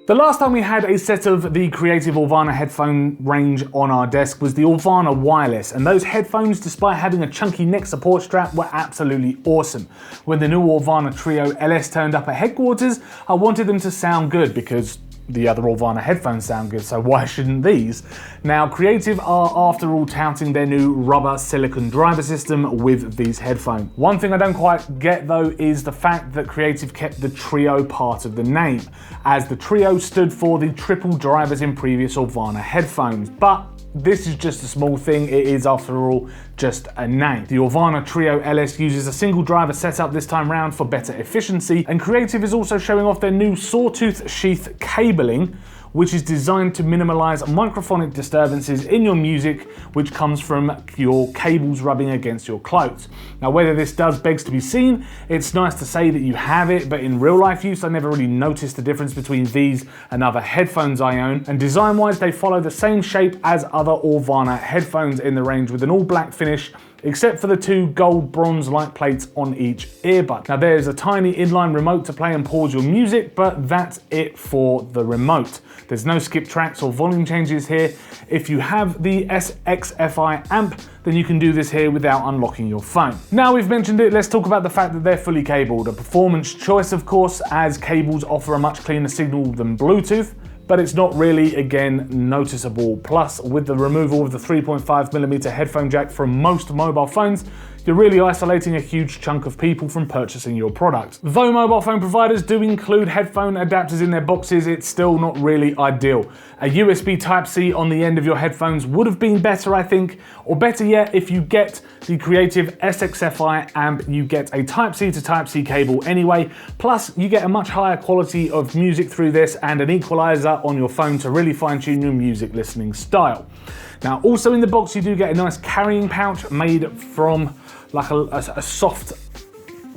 The last time we had a set of the Creative Aurvana headphone range on our desk was the Aurvana Wireless, and those headphones, despite having a chunky neck support strap, were absolutely awesome. When the new Aurvana Trio LS turned up at headquarters, I wanted them to sound good because the other Aurvana headphones sound good, so why shouldn't these? Now, Creative are after all touting their new rubber silicone driver system with these headphones. One thing I don't quite get though is the fact that Creative kept the Trio part of the name, as the Trio stood for the triple drivers in previous Aurvana headphones, but this is just a small thing. It is, after all, just a name. The Aurvana Trio LS uses a single driver setup this time round for better efficiency, and Creative is also showing off their new sawtooth sheath cabling, which is designed to minimize microphonic disturbances in your music, which comes from your cables rubbing against your clothes. Now, whether this does begs to be seen. It's nice to say that you have it, but in real life use, I never really noticed the difference between these and other headphones I own. And design-wise, they follow the same shape as other Aurvana headphones in the range, with an all black finish, except for the two gold bronze light plates on each earbud. Now, there's a tiny inline remote to play and pause your music, but that's it for the remote. There's no skip tracks or volume changes here. If you have the SXFI amp, then you can do this here without unlocking your phone. Now we've mentioned it, let's talk about the fact that they're fully cabled. A performance choice, of course, as cables offer a much cleaner signal than Bluetooth, but it's not really, again, noticeable. Plus, with the removal of the 3.5mm headphone jack from most mobile phones, you're really isolating a huge chunk of people from purchasing your product. Though mobile phone providers do include headphone adapters in their boxes, it's still not really ideal. A USB Type-C on the end of your headphones would have been better, I think, or better yet, if you get the Creative SXFI amp, you get a Type-C to Type-C cable anyway, plus you get a much higher quality of music through this and an equalizer on your phone to really fine-tune your music listening style. Now, also in the box, you do get a nice carrying pouch made from like a soft,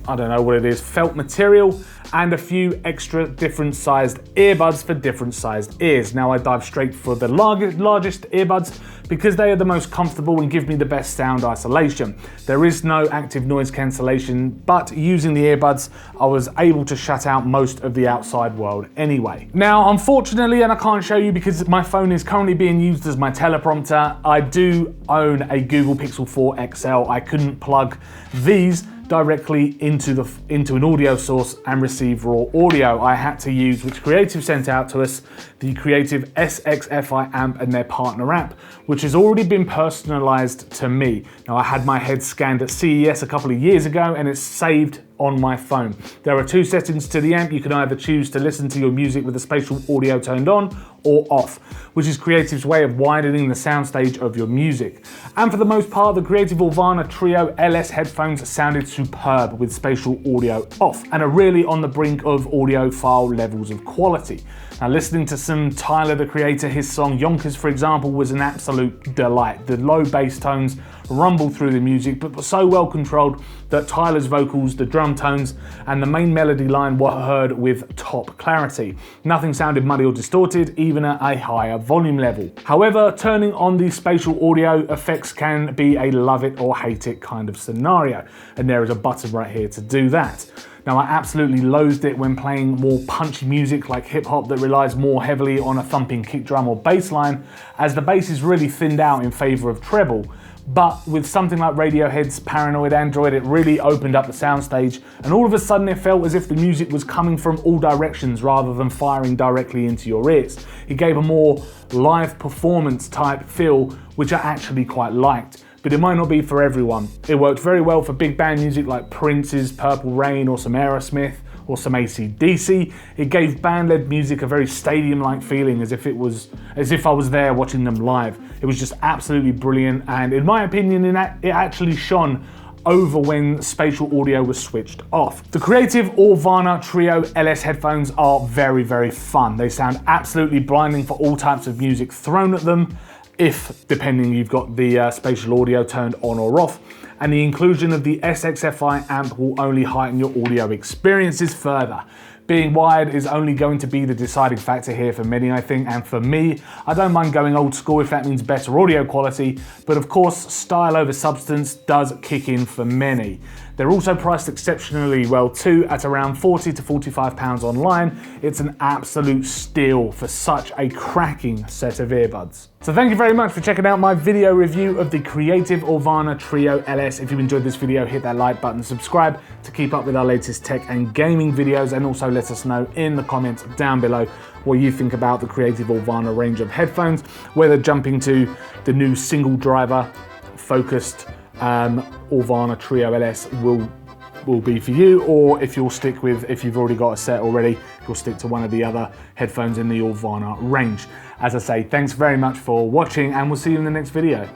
I don't know what it is, felt material, and a few extra different sized earbuds for different sized ears. Now I dive straight for the largest earbuds because they are the most comfortable and give me the best sound isolation. There is no active noise cancellation, but using the earbuds, I was able to shut out most of the outside world anyway. Now, unfortunately, and I can't show you because my phone is currently being used as my teleprompter, I do own a Google Pixel 4 XL. I couldn't plug these directly into an audio source and receive raw audio. I had to use, which Creative sent out to us, the Creative SXFI amp and their partner app, which has already been personalized to me. Now, I had my head scanned at CES a couple of years ago and it's saved on my phone. There are two settings to the amp. You can either choose to listen to your music with the spatial audio turned on or off, which is Creative's way of widening the soundstage of your music. And for the most part, the Creative Aurvana Trio LS headphones sounded superb with spatial audio off and are really on the brink of audiophile levels of quality. Now, listening to some Tyler, the Creator, his song Yonkers, for example, was an absolute delight. The low bass tones rumbled through the music, but were so well controlled that Tyler's vocals, the drum tones, and the main melody line were heard with top clarity. Nothing sounded muddy or distorted, even at a higher volume level. However, turning on the spatial audio effects can be a love it or hate it kind of scenario, and there is a button right here to do that. Now, I absolutely loathed it when playing more punchy music like hip hop that relies more heavily on a thumping kick drum or bass line, as the bass is really thinned out in favor of treble. But with something like Radiohead's Paranoid Android, it really opened up the soundstage, and all of a sudden it felt as if the music was coming from all directions rather than firing directly into your ears. It gave a more live performance type feel, which I actually quite liked. But it might not be for everyone. It worked very well for big band music like Prince's Purple Rain or some Aerosmith or some AC/DC. It gave band-led music a very stadium-like feeling, as if I was there watching them live. It was just absolutely brilliant, and in my opinion, it actually shone over when spatial audio was switched off. The Creative Aurvana Trio LS headphones are very, very fun. They sound absolutely blinding for all types of music thrown at them, if, depending, you've got the spatial audio turned on or off, and the inclusion of the SXFI amp will only heighten your audio experiences further. Being wired is only going to be the deciding factor here for many, I think, and for me, I don't mind going old school if that means better audio quality, but of course, style over substance does kick in for many. They're also priced exceptionally well too, at around £40 to £45 online. It's an absolute steal for such a cracking set of earbuds. So thank you very much for checking out my video review of the Creative Aurvana Trio LS. If you enjoyed this video, hit that like button, subscribe to keep up with our latest tech and gaming videos, and also let us know in the comments down below what you think about the Creative Aurvana range of headphones, whether jumping to the new single driver focused Aurvana Trio LS will be for you, or if you'll stick with, if you've already got a set already, you'll stick to one of the other headphones in the Aurvana range. As I say, thanks very much for watching, and we'll see you in the next video.